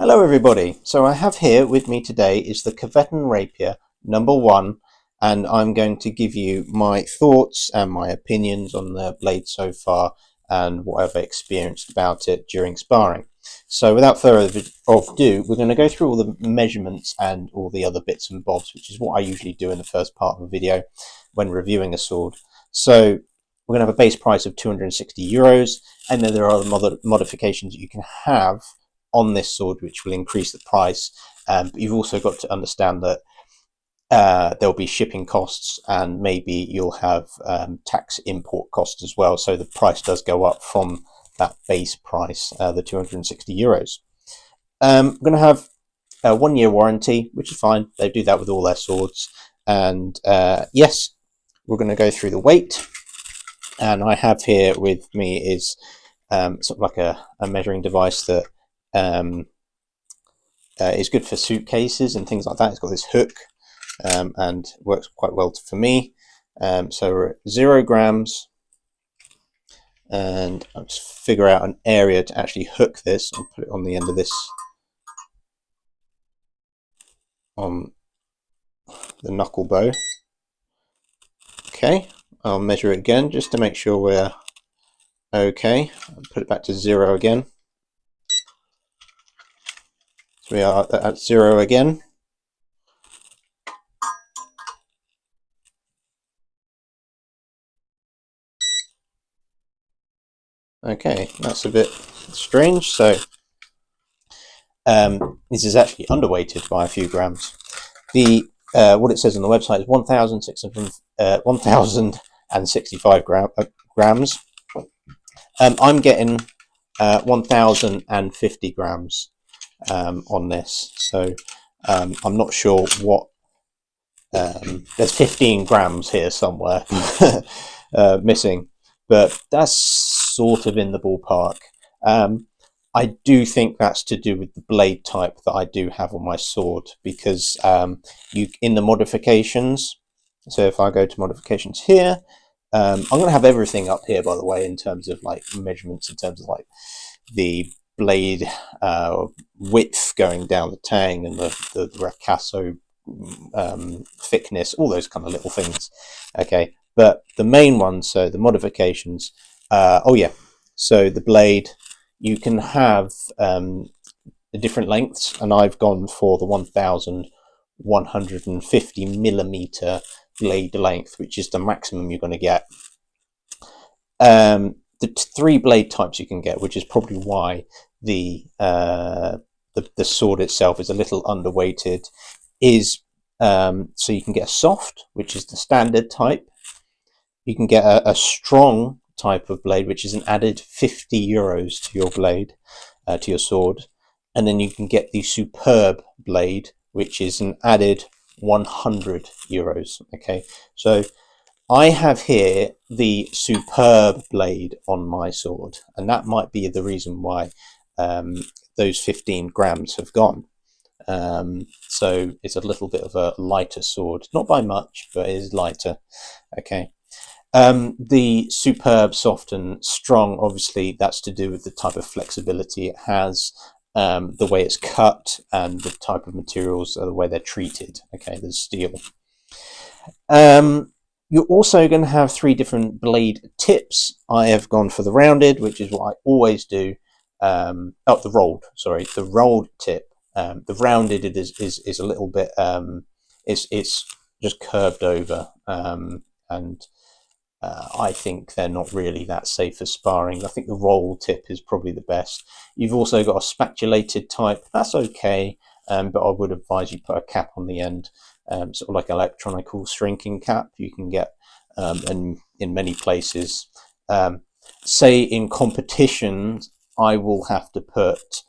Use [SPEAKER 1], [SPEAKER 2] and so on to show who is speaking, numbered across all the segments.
[SPEAKER 1] Hello everybody, so I have here with me today is the Kvetun Rapier #1, and I'm going to give you my thoughts and my opinions on the blade so far and what I've experienced about it during sparring. So without further ado, we're going to go through all the measurements and all the other bits and bobs, which is what I usually do in the first part of a video when reviewing a sword. So we're going to have a base price of €260, and then there are other modifications that you can have on this sword which will increase the price, but you've also got to understand that there'll be shipping costs, and maybe you'll have tax import costs as well, so the price does go up from that base price, the €260. I'm going to have a 1-year warranty, which is fine. They do that with all their swords. And yes, we're going to go through the weight, and I have here with me is sort of like a measuring device that is good for suitcases and things like that. It's got this hook and works quite well for me. So we're at 0 grams, and I'll just figure out an area to actually hook this and put it on the end of this, on the knuckle bow. Okay, I'll measure it again just to make sure we're okay. I'll put it back to 0 again. So we are at 0 again. Okay, that's a bit strange. So this is actually underweighted by a few grams. The what it says on the website is 1,065 grams. I'm getting 1,050 grams on this, so I'm not sure what. There's 15 grams here somewhere missing, but that's sort of in the ballpark. I do think that's to do with the blade type that I do have on my sword, because you in the modifications, so if I go to modifications here, I'm going to have everything up here, by the way, in terms of like measurements, in terms of like the blade width going down the tang and the ricasso thickness, all those kind of little things. Okay, but the main ones, so the modifications, oh yeah, so the blade, you can have the different lengths, and I've gone for the 1,150 millimeter blade length, which is the maximum you're going to get. The 3 blade types you can get, which is probably why the sword itself is a little underweighted, is so you can get a soft, which is the standard type. You can get a strong type of blade, which is an added €50 to your blade, to your sword, and then you can get the superb blade, which is an added €100. Okay, so I have here the superb blade on my sword, and that might be the reason why those 15 grams have gone. So it's a little bit of a lighter sword, not by much, but it is lighter. Okay. The superb, soft and strong, obviously that's to do with the type of flexibility it has, the way it's cut, and the type of materials, the way they're treated. Okay, there's steel. You're also going to have 3 different blade tips. I have gone for the rounded, which is what I always do. The rolled tip. The rounded is a little bit, it's just curved over, and I think they're not really that safe for sparring. I think the roll tip is probably the best. You've also got a spatulated type. That's okay, but I would advise you put a cap on the end, sort of like electronical shrinking cap you can get in many places. Say in competitions, I will have to put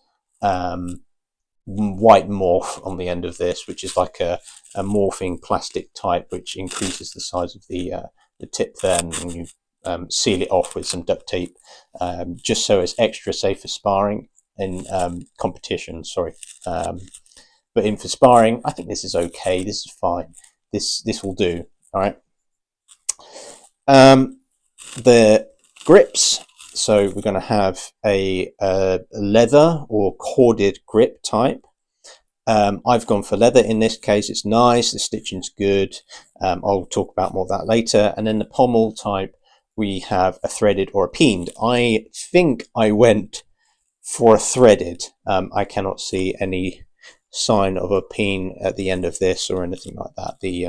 [SPEAKER 1] white morph on the end of this, which is like a morphing plastic type, which increases the size of the tip there, and you seal it off with some duct tape, just so it's extra safe for sparring in competition. But in for sparring, I think this is okay. This is fine. This will do. All right. The grips. So we're going to have a leather or corded grip type. I've gone for leather in this case. It's nice, the stitching's good. I'll talk about more of that later. And then the pommel type, we have a threaded or a peened. I think I went for a threaded. I cannot see any sign of a peen at the end of this or anything like that. The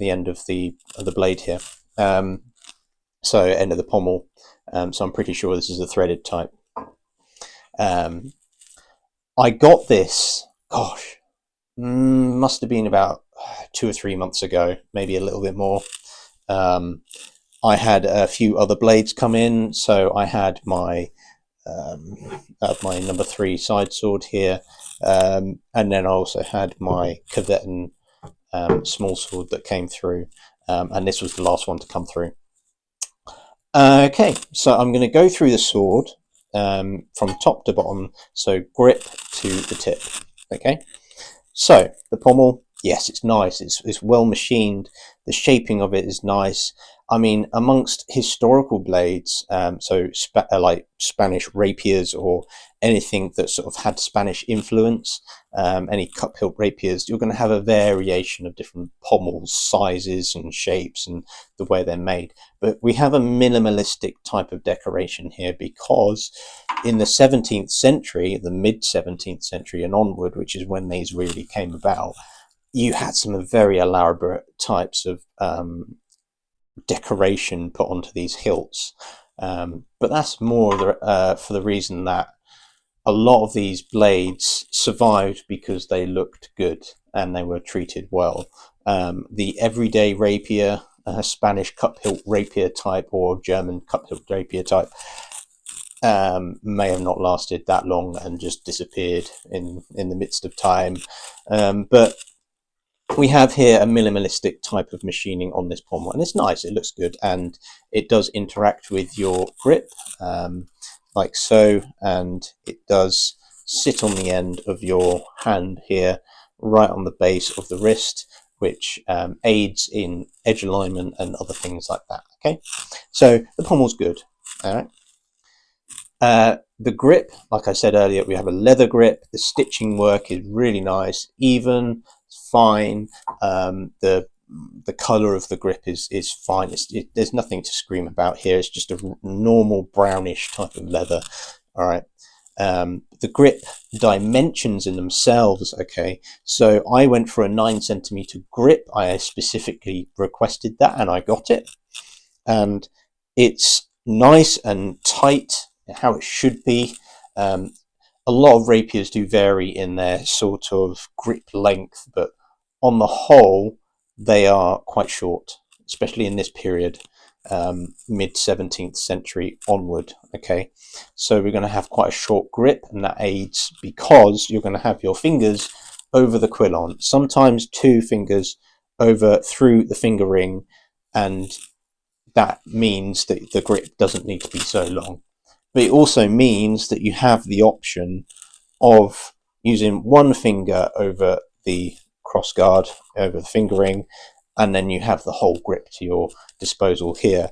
[SPEAKER 1] end of the blade here. So end of the pommel. So I'm pretty sure this is a threaded type. I got this, gosh, must have been about 2 or 3 months ago, maybe a little bit more. I had a few other blades come in, so I had my number 3 side sword here, and then I also had my Kvetun small sword that came through, and this was the last one to come through. Okay, so I'm going to go through the sword from top to bottom, so grip to the tip. Okay, so the pommel, yes, it's nice, it's well machined, the shaping of it is nice. I mean, amongst historical blades, so like Spanish rapiers or anything that sort of had Spanish influence, any cup hilt rapiers, you're going to have a variation of different pommels, sizes and shapes and the way they're made. But we have a minimalistic type of decoration here because in the 17th century, the mid 17th century and onward, which is when these really came about, you had some very elaborate types of decoration put onto these hilts, but that's more for the reason that a lot of these blades survived because they looked good and they were treated well. The everyday rapier, Spanish cup hilt rapier type or German cup hilt rapier type, may have not lasted that long and just disappeared in the midst of time, but we have here a minimalistic type of machining on this pommel, and it's nice, it looks good, and it does interact with your grip like so, and it does sit on the end of your hand here, right on the base of the wrist, which aids in edge alignment and other things like that. Okay, so the pommel's good. All right. The grip, like I said earlier, we have a leather grip. The stitching work is really nice, even, fine. The color of the grip is fine. There's nothing to scream about here. It's just a normal brownish type of leather. All right. The grip dimensions in themselves, okay, so I went for a 9cm grip. I specifically requested that and I got it, and it's nice and tight, how it should be. A lot of rapiers do vary in their sort of grip length, but on the whole they are quite short, especially in this period, mid 17th century onward. Okay, so we're going to have quite a short grip, and that aids because you're going to have your fingers over the quillon, sometimes 2 fingers over through the finger ring, and that means that the grip doesn't need to be so long. But it also means that you have the option of using 1 finger over the crossguard, over the finger ring, and then you have the whole grip to your disposal here.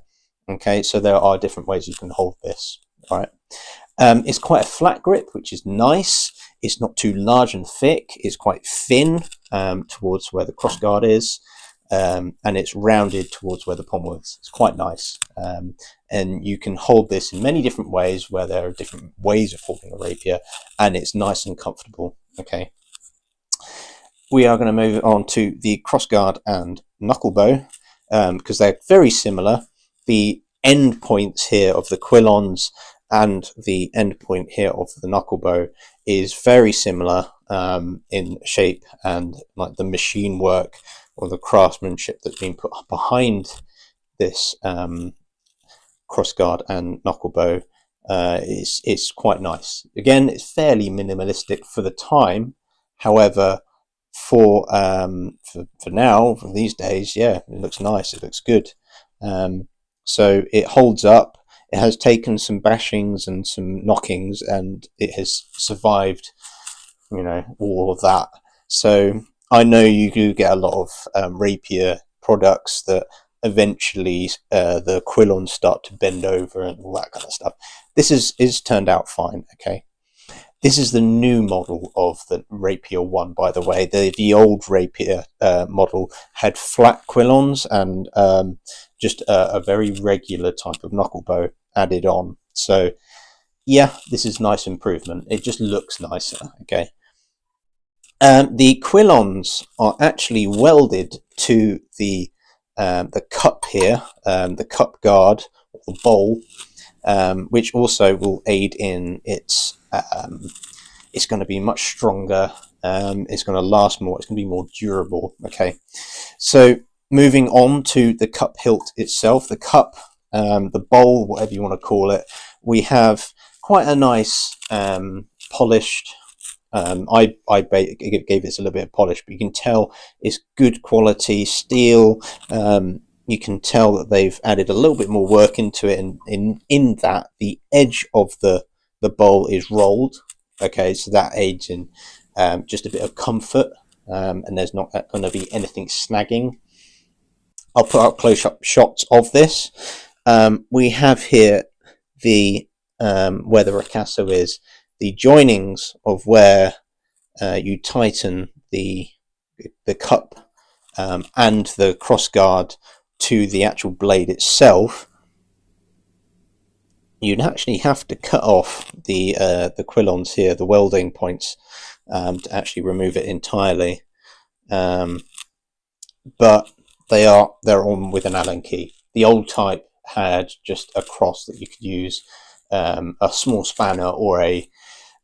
[SPEAKER 1] Okay, so there are different ways you can hold this. All right. It's quite a flat grip, which is nice. It's not too large and thick. It's quite thin towards where the crossguard is, and it's rounded towards where the pommel is. It's quite nice. And you can hold this in many different ways, where there are different ways of holding a rapier, and it's nice and comfortable. Okay. We are going to move on to the crossguard and knuckle bow, because they're very similar. The end points here of the quillons and the end point here of the knuckle bow is very similar in shape, and like the machine work or the craftsmanship that's been put behind this crossguard and knuckle bow is quite nice. Again, it's fairly minimalistic for the time. However, for now, for these days, yeah, it looks nice. It looks good. So it holds up. It has taken some bashings and some knockings, and it has survived, you know, all of that. So I know you do get a lot of rapier products that eventually the quillons start to bend over and all that kind of stuff. This is turned out fine. Okay, this is the new model of the Rapier 1, by the way. The old Rapier model had flat quillons and just a very regular type of knuckle bow added on. So yeah, this is nice improvement. It just looks nicer. Okay. The quillons are actually welded to the cup here, the cup guard, or the bowl, which also will aid in its. It's going to be much stronger. It's going to last more. It's going to be more durable. Okay, so moving on to the cup hilt itself, the cup, the bowl, whatever you want to call it, we have quite a nice polished. I gave this a little bit of polish, but you can tell it's good quality steel. You can tell that they've added a little bit more work into it, and in that the edge of the bowl is rolled. Okay, so that aids in just a bit of comfort, and there's not going to be anything snagging. I'll put up close-up shots of this. We have here the where the ricasso is, the joinings of where you tighten the cup and the cross guard to the actual blade itself. You'd actually have to cut off the quillons here, the welding points, to actually remove it entirely. But they're on with an Allen key. The old type had just a cross that you could use, a small spanner or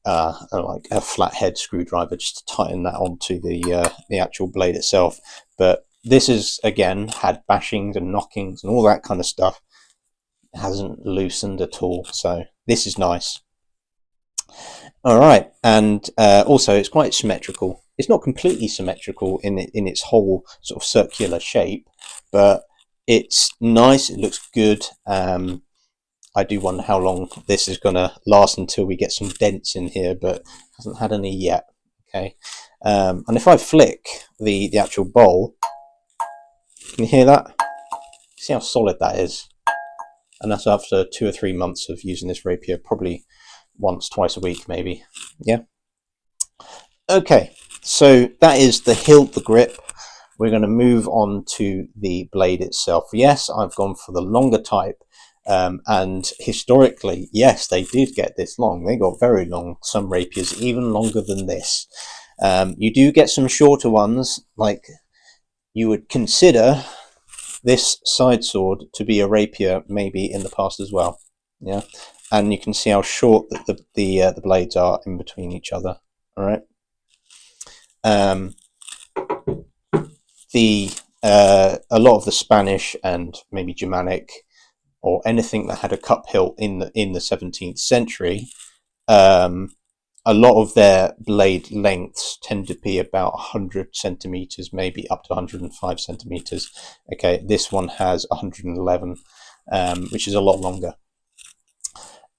[SPEAKER 1] like a flathead screwdriver just to tighten that onto the actual blade itself. But this is, again, had bashings and knockings and all that kind of stuff. It hasn't loosened at all, so this is nice. All right, and also it's quite symmetrical. It's not completely symmetrical in its whole sort of circular shape, but it's nice. It looks good. I do wonder how long this is going to last until we get some dents in here, but hasn't had any yet. Okay, and if I flick the actual bowl, can you hear that? See how solid that is? And that's after 2 or 3 months of using this rapier, probably once, twice a week, maybe. Yeah. Okay, so that is the hilt, the grip. We're going to move on to the blade itself. Yes, I've gone for the longer type. And historically, yes, they did get this long. They got very long. Some rapiers even longer than this. You do get some shorter ones, like you would consider this side sword to be a rapier maybe in the past as well. Yeah, and you can see how short the blades are in between each other. All right. A lot of the Spanish and maybe Germanic or anything that had a cup hilt in the 17th century, a lot of their blade lengths tend to be about 100 centimeters, maybe up to 105 centimeters. Okay, this one has 111, which is a lot longer.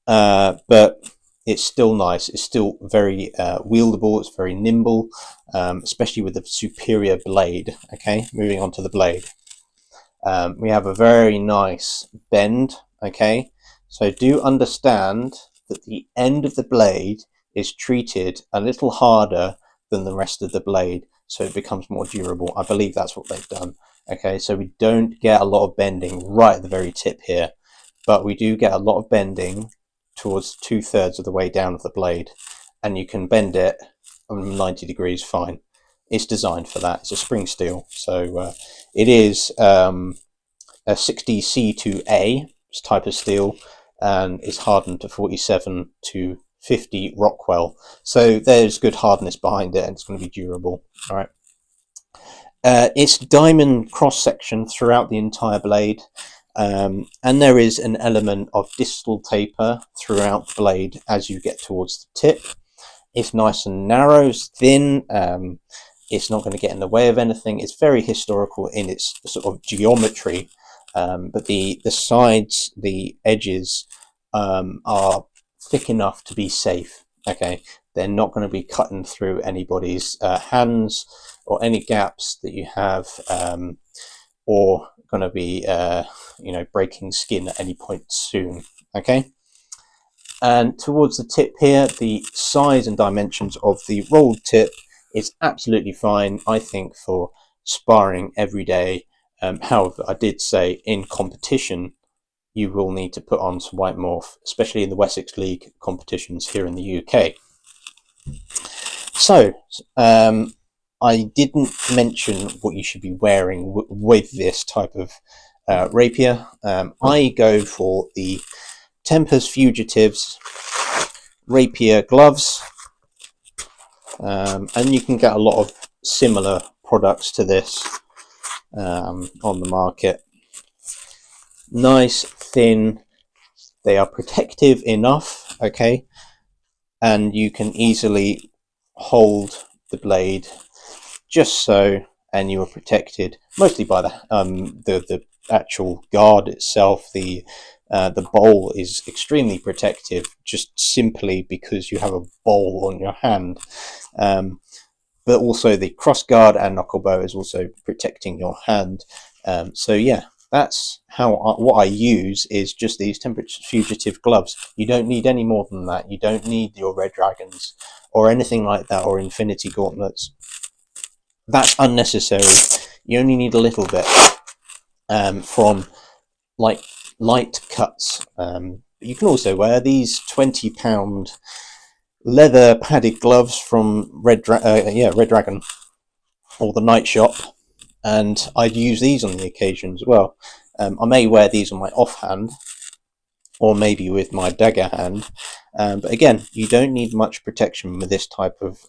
[SPEAKER 1] But it's still nice. It's still very wieldable. It's very nimble, especially with the superior blade. Okay, moving on to the blade. We have a very nice bend. Okay, so do understand that the end of the blade is treated a little harder than the rest of the blade, so it becomes more durable. I believe that's what they've done. Okay, so we don't get a lot of bending right at the very tip here, but we do get a lot of bending towards 2/3 of the way down of the blade, and you can bend it 90 degrees fine. It's designed for that. It's a spring steel, so it is a 60C2A type of steel, and it's hardened to 47 to 50 Rockwell. So there's good hardness behind it, and it's going to be durable. All right. It's diamond cross section throughout the entire blade, and there is an element of distal taper throughout the blade as you get towards the tip. It's nice and narrow, it's thin. It's not going to get in the way of anything. It's very historical in its sort of geometry, but the sides, the edges are thick enough to be safe. Okay, they're not going to be cutting through anybody's hands or any gaps that you have, or going to be breaking skin at any point soon. Okay. And towards the tip here, the size and dimensions of the rolled tip is absolutely fine, I think, for sparring every day. However, I did say in competition, you will need to put on some white morph, especially in the Wessex League competitions here in the UK. So, I didn't mention what you should be wearing with this type of rapier. I go for the Tempest Fugitives rapier gloves, and you can get a lot of similar products to this on the market. Nice, thin, they are protective enough, okay, and you can easily hold the blade just so, and you are protected mostly by the actual guard itself. The bowl is extremely protective, just simply because you have a bowl on your hand. But also the cross guard and knuckle bow is also protecting your hand. So yeah, that's how what I use is just these Tempest Fugitive gloves. You don't need any more than that. You don't need your Red Dragons or anything like that, or Infinity Gauntlets. That's unnecessary. You only need a little bit from like light cuts. You can also wear these £20 leather padded gloves from Red Dragon or the Night Shop, and I'd use these on the occasion as well. I may wear these on my offhand, or maybe with my dagger hand, but again, you don't need much protection with this type of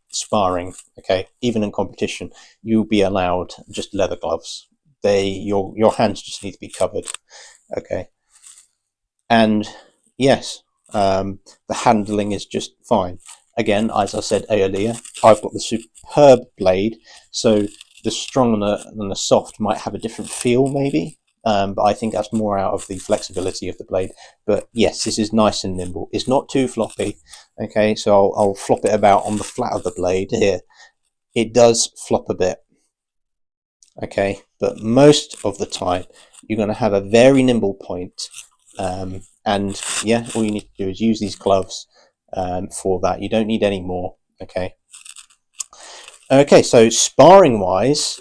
[SPEAKER 1] sparring. Okay, even in competition, you'll be allowed just leather gloves. Your hands just need to be covered. Okay, and yes, the handling is just fine. Again, as I said earlier, I've got the superb blade, so the strong and the soft might have a different feel maybe, but I think that's more out of the flexibility of the blade. But yes, this is nice and nimble. It's not too floppy. Okay, so I'll flop it about on the flat of the blade here. It does flop a bit. Okay, but most of the time you're going to have a very nimble point. And yeah, all you need to do is use these gloves for that. You don't need any more. Okay. Okay, so sparring wise,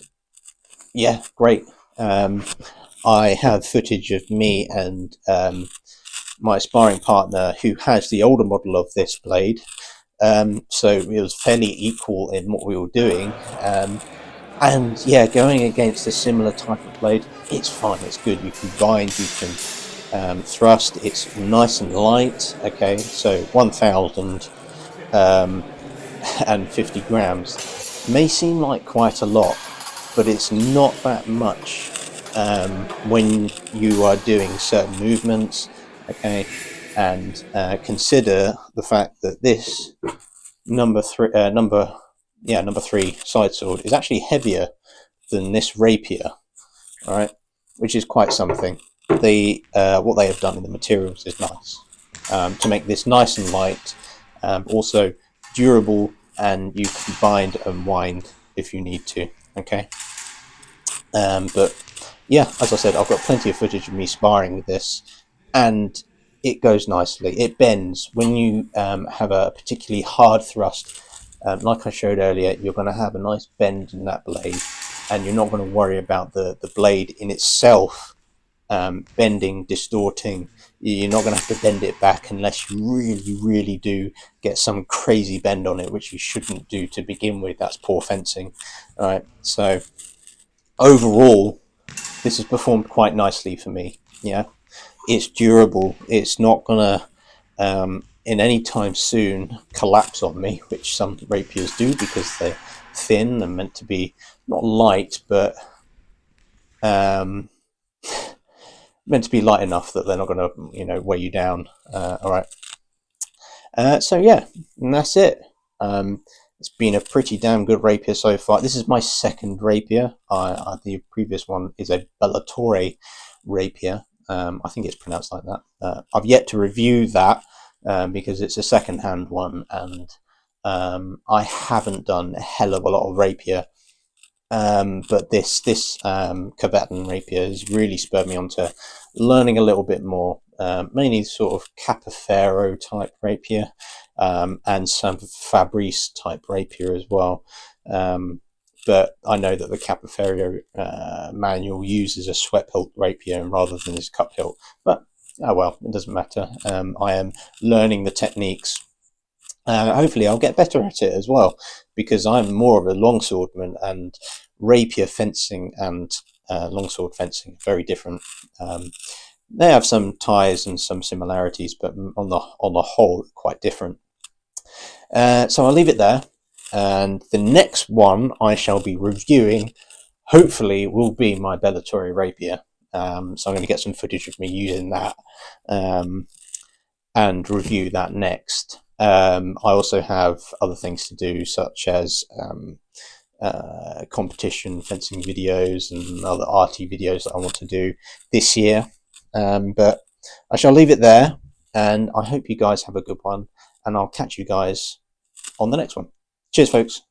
[SPEAKER 1] yeah, great. I have footage of me and my sparring partner who has the older model of this blade. So it was fairly equal in what we were doing. And yeah, going against a similar type of blade, it's fine, it's good. You can bind, you can thrust, it's nice and light. Okay, so 1,050 grams may seem like quite a lot, but it's not that much when you are doing certain movements. Okay, and consider the fact that this number three side sword is actually heavier than this rapier. All right, which is quite something. What they have done in the materials is nice to make this nice and light, also durable, and you can bind and wind if you need to. Okay, but yeah, as I said, I've got plenty of footage of me sparring with this, and it goes nicely. It bends when you have a particularly hard thrust. Like I showed earlier, you're going to have a nice bend in that blade, and you're not going to worry about the blade in itself bending, distorting. You're not going to have to bend it back unless you really do get some crazy bend on it, which you shouldn't do to begin with. That's poor fencing. All right, so overall, this has performed quite nicely for me. Yeah, it's durable. It's not going to in any time soon collapse on me, which some rapiers do because they're thin and meant to be not light, but meant to be light enough that they're not going to weigh you down. All right, so yeah, and that's it. It's been a pretty damn good rapier so far. This is my second rapier. The previous one is a Bellatore rapier. I think it's pronounced like that. I've yet to review that because it's a second-hand one, and I haven't done a hell of a lot of rapier But this Kvetun Rapier has really spurred me on to learning a little bit more, mainly sort of Capoferro type rapier, and some Fabrice type rapier as well. But I know that the Capoferro manual uses a swept hilt rapier rather than this cup hilt. But oh well, it doesn't matter. I am learning the techniques. Hopefully I'll get better at it as well, because I'm more of a longswordman, and rapier fencing and longsword fencing are very different. They have some ties and some similarities, but on the whole, quite different. So I'll leave it there, and the next one I shall be reviewing, hopefully, will be my Bellatori rapier. So I'm going to get some footage of me using that, and review that next. I also have other things to do, such as competition fencing videos and other arty videos that I want to do this year. But I shall leave it there, and I hope you guys have a good one, and I'll catch you guys on the next one. Cheers, folks.